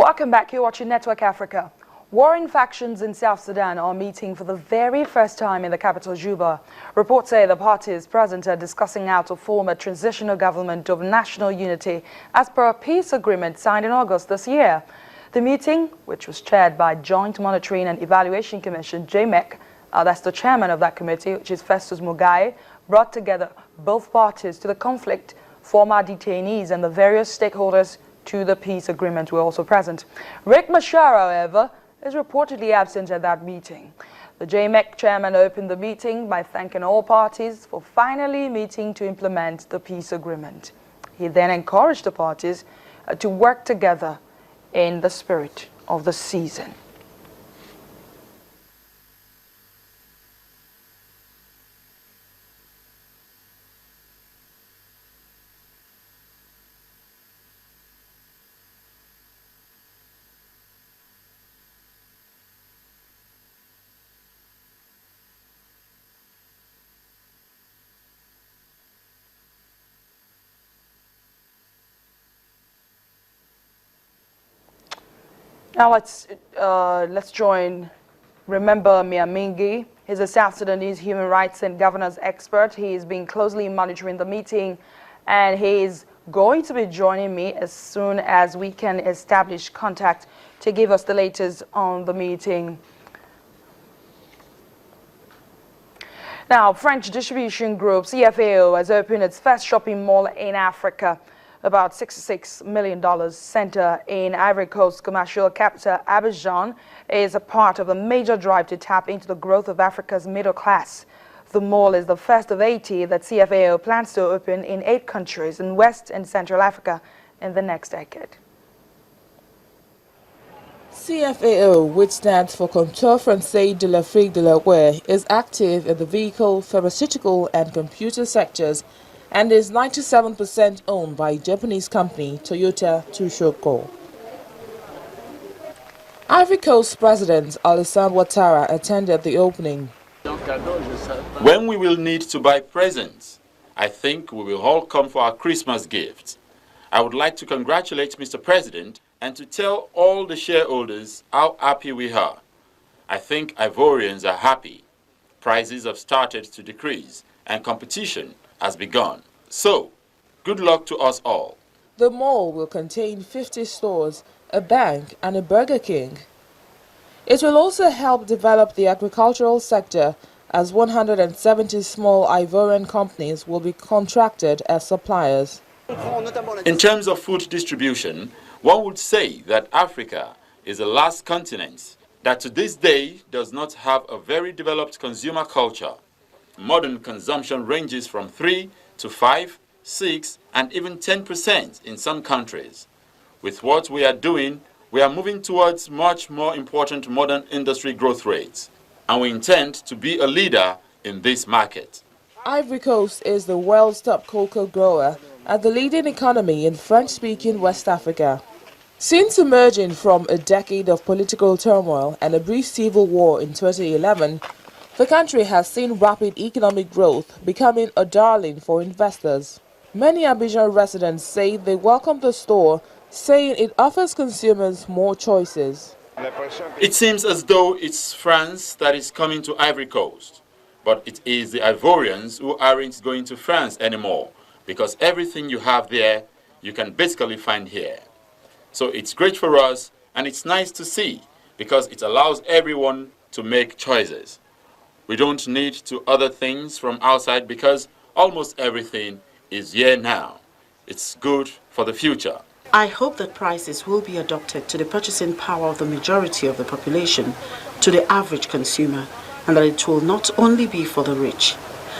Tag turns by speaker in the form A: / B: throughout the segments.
A: Welcome back. You're watching Network Africa. Warring factions in South Sudan are meeting for the very first time in the capital, Juba. Reports say the parties present are discussing how to form a transitional government of national unity as per a peace agreement signed in August this year. The meeting, which was chaired by Joint Monitoring and Evaluation Commission, JMEC, that's the chairman of that committee, which is Festus Mugai, brought together both parties to the conflict, former detainees and the various stakeholders to the peace agreement were also present. Riek Machar, however, is reportedly absent at that meeting. The JMEC chairman opened the meeting by thanking all parties for finally meeting to implement the peace agreement. He then encouraged the parties to work together in the spirit of the season. Now let's join Remember Miamingi. He's a South Sudanese human rights and governance expert. He's been closely monitoring the meeting, and he's going to be joining me as soon as we can establish contact to give us the latest on the meeting. Now, French distribution group CFAO has opened its first shopping mall in Africa. About $66 million center in Ivory Coast commercial capital Abidjan is a part of a major drive to tap into the growth of Africa's middle class. The mall is the first of 80 that CFAO plans to open in 8 countries in West and Central Africa in the next decade.
B: CFAO, which stands for Comptoir Français de l'Afrique de l'Ouest, is active in the vehicle, pharmaceutical and computer sectors and is 97% owned by Japanese company Toyota Tsushoku. Ivory Coast President Alassane Ouattara attended the opening.
C: When we will need to buy presents, I think we will all come for our Christmas gifts. I would like to congratulate Mr. President and to tell all the shareholders how happy we are. I think Ivorians are happy. Prices have started to decrease and competition has begun. So, good luck to us all.
B: The mall will contain 50 stores, a bank and a Burger King. It will also help develop the agricultural sector as 170 small Ivorian companies will be contracted as suppliers.
C: In terms of food distribution, one would say that Africa is the last continent that to this day does not have a very developed consumer culture. Modern consumption ranges from 3 to 5, 6, and even 10% in some countries. With what we are doing, we are moving towards much more important modern industry growth rates, and we intend to be a leader in this market.
B: Ivory Coast is the world's top cocoa grower and the leading economy in French-speaking West Africa. Since emerging from a decade of political turmoil and a brief civil war in 2011, the country has seen rapid economic growth, becoming a darling for investors. Many Abidjan residents say they welcome the store, saying it offers consumers more choices.
C: It seems as though it's France that is coming to Ivory Coast, but it is the Ivorians who aren't going to France anymore, because everything you have there, you can basically find here. So it's great for us, and it's nice to see, because it allows everyone to make choices. We don't need to order things from outside because almost everything is here now. It's good for the future.
D: I hope that prices will be adopted to the purchasing power of the majority of the population, to the average consumer, and that it will not only be for the rich.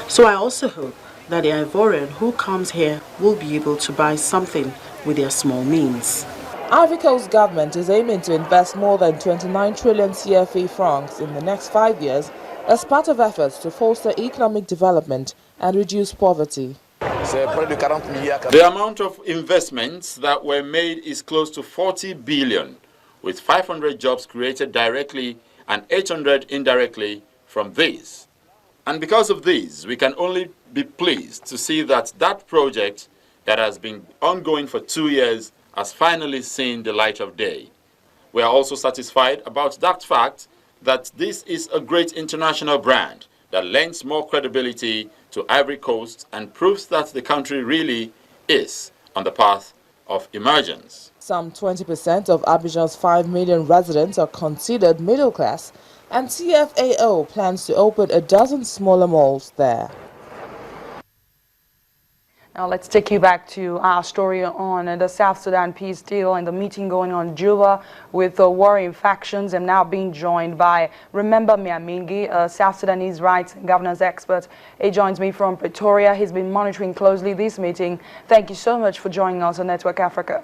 D: So I also hope that the Ivorian who comes here will be able to buy something with their small means.
B: Ivory Coast government is aiming to invest more than 29 trillion CFA francs in the next 5 years as part of efforts to foster economic development and reduce poverty.
C: The amount of investments that were made is close to 40 billion, with 500 jobs created directly and 800 indirectly from this. And because of this, we can only be pleased to see that that project that has been ongoing for 2 years has finally seen the light of day. We are also satisfied about that fact that this is a great international brand that lends more credibility to Ivory Coast and proves that the country really is on the path of emergence.
B: Some 20% of Abidjan's 5 million residents are considered middle class, and TFAO plans to open a dozen smaller malls there.
A: Now let's take you back to our story on the South Sudan peace deal and the meeting going on in Juba with the warring factions. I'm now being joined by Remember Miamingi, a South Sudanese rights and governance expert. He joins me from Pretoria. He's been monitoring closely this meeting. Thank you so much for joining us on Network Africa.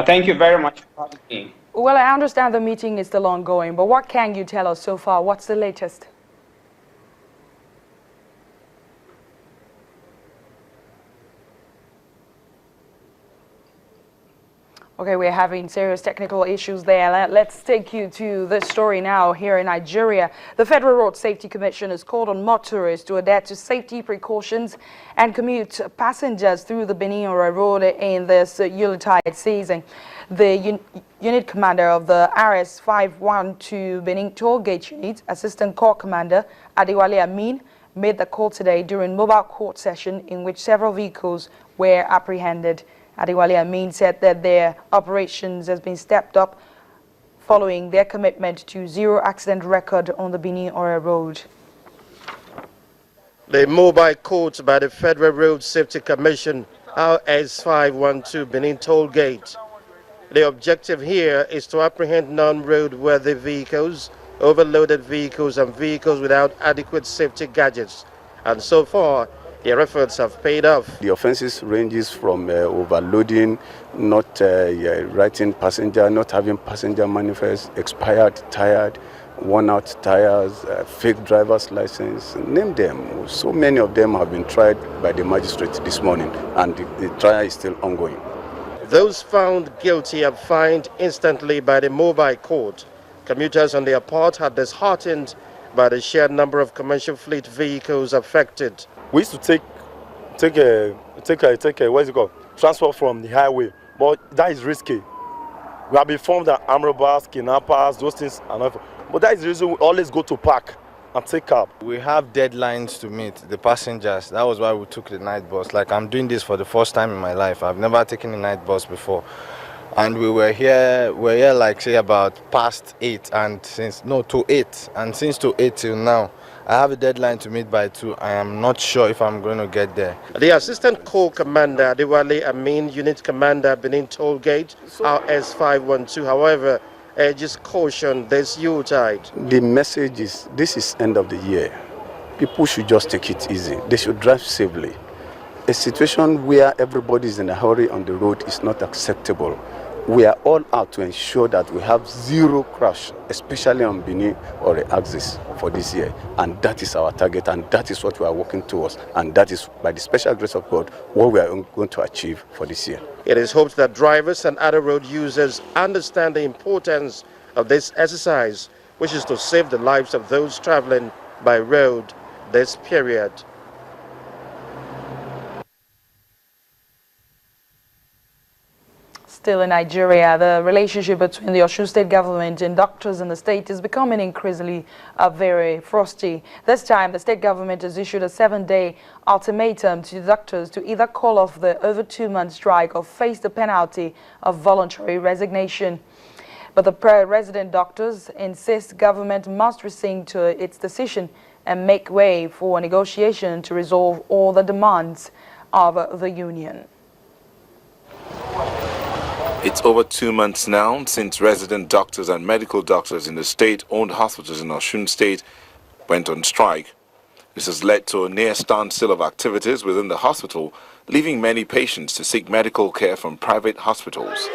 E: Thank you very much for having me.
A: Well, I understand the meeting is still ongoing, but what can you tell us so far? What's the latest? Okay, we're having serious technical issues there. Let's take you to this story now here in Nigeria. The Federal Road Safety Commission has called on motorists to adhere to safety precautions and commute passengers through the Benin-Ora Road in this Yuletide season. The unit commander of the RS-512 Benin Tollgate Unit, Assistant Corps Commander Adewale Amin, made the call today during mobile court session in which several vehicles were apprehended. Adewale Amin said that their operations has been stepped up following their commitment to zero accident record on the Benin-Ora Road.
F: The mobile court by the Federal Road Safety Commission, RS-512 Benin Tollgate. The objective here is to apprehend non-roadworthy vehicles, overloaded vehicles and vehicles without adequate safety gadgets. And so far, their efforts have paid off.
G: The offenses ranges from overloading, not writing passenger, not having passenger manifest, expired, tired, worn-out tires, fake driver's license, name them. So many of them have been tried by the magistrate this morning, and the trial is still ongoing.
F: Those found guilty are fined instantly by the mobile court. Commuters on their part are disheartened by the sheer number of commercial fleet vehicles affected.
H: We used to take what's it called, transport from the highway, but that is risky. We have been informed that armed robbers, kidnappers, those things are not. But that is the reason we always go to park and take cab.
I: We have deadlines to meet, the passengers. That was why we took the night bus. Like, I'm doing this for the first time in my life. I've never taken a night bus before. And we're here like say about past 8 and to 8. And since to 8 till now, I have a deadline to meet by 2. I am not sure if I'm going to get there.
F: The Assistant Corps Commander, Adewale Amin, Unit Commander, Benin Tollgate, RS-512, however, urges caution this Yuletide.
G: The message is, this is end of the year. People should just take it easy. They should drive safely. A situation where everybody is in a hurry on the road is not acceptable. We are all out to ensure that we have zero crash, especially on Benin or the axis for this year. And that is our target, and that is what we are working towards. And that is, by the special grace of God, what we are going to achieve for this year.
F: It is hoped that drivers and other road users understand the importance of this exercise, which is to save the lives of those traveling by road this period.
A: Still in Nigeria, the relationship between the Osun State government and doctors in the state is becoming increasingly very frosty. This time, the state government has issued a 7-day ultimatum to the doctors to either call off the over 2-month strike or face the penalty of voluntary resignation. But the resident doctors insist government must rescind to its decision and make way for negotiation to resolve all the demands of the union.
J: It's over 2 months now since resident doctors and medical doctors in the state-owned hospitals in Osun State went on strike. This has led to a near standstill of activities within the hospital, leaving many patients to seek medical care from private hospitals.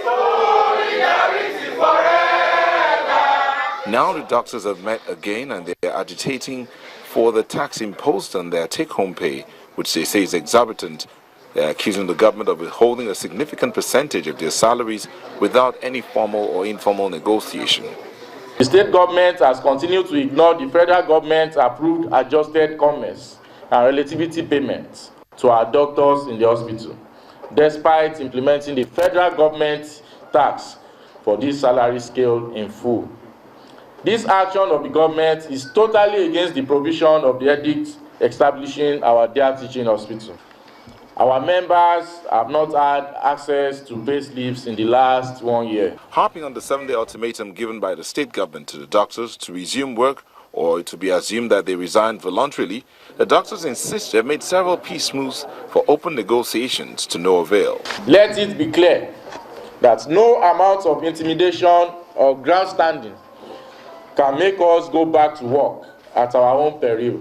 J: Now the doctors have met again and they are agitating for the tax imposed on their take-home pay, which they say is exorbitant. They are accusing the government of withholding a significant percentage of their salaries without any formal or informal negotiation.
K: The state government has continued to ignore the federal government-approved adjusted commerce and relativity payments to our doctors in the hospital, despite implementing the federal government tax for this salary scale in full. This action of the government is totally against the provision of the edict establishing our day teaching hospital. Our members have not had access to pay slips in the last 1 year.
J: Harping on the 7-day ultimatum given by the state government to the doctors to resume work or to be assumed that they resigned voluntarily, the doctors insist they have made several peace moves for open negotiations to no avail.
K: Let it be clear that no amount of intimidation or grandstanding can make us go back to work at our own peril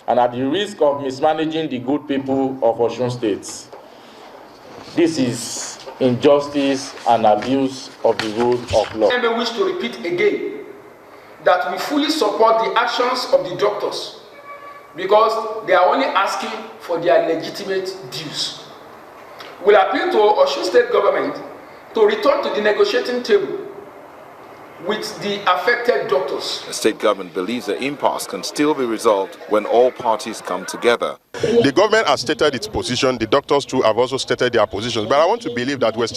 K: and at the risk of mismanaging the good people of Osun State. This is injustice and abuse of the rule of law.
L: I wish to repeat again that we fully support the actions of the doctors because they are only asking for their legitimate dues. We'll appeal to Osun State government to return to the negotiating table with the affected doctors.
J: The state government believes the impasse can still be resolved when all parties come together.
M: The government has stated its position, the doctors too have also stated their positions, but I want to believe that we're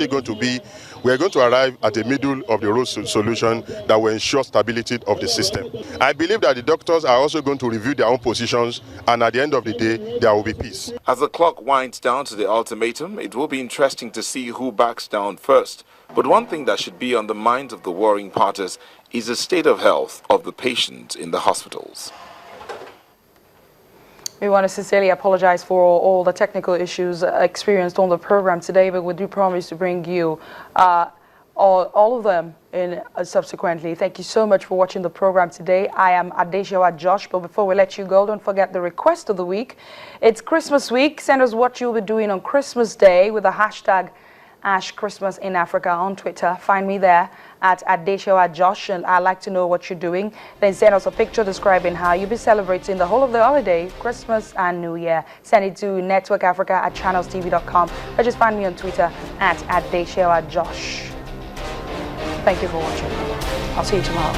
M: going to arrive at a middle of the road solution that will ensure stability of the system. I believe that the doctors are also going to review their own positions, and at the end of the day, there will be peace.
J: As the clock winds down to the ultimatum, it will be interesting to see who backs down first. But one thing that should be on the minds of the warring parties is the state of health of the patients in the hospitals.
A: We want to sincerely apologize for all the technical issues experienced on the program today, but we do promise to bring you all of them in subsequently. Thank you so much for watching the program today. I am Adeshewa Josh, but before we let you go, don't forget the request of the week. It's Christmas week. Send us what you'll be doing on Christmas Day with the hashtag #ChristmasInAfrica on Twitter. Find me there at Adeshewa Josh, and I'd like to know what you're doing. Then send us a picture describing how you'll be celebrating the whole of the holiday, Christmas and New Year. Send it to networkafrica@channelstv.com, or just find me on Twitter at Adeshewa Josh. Thank you for watching. I'll see you tomorrow.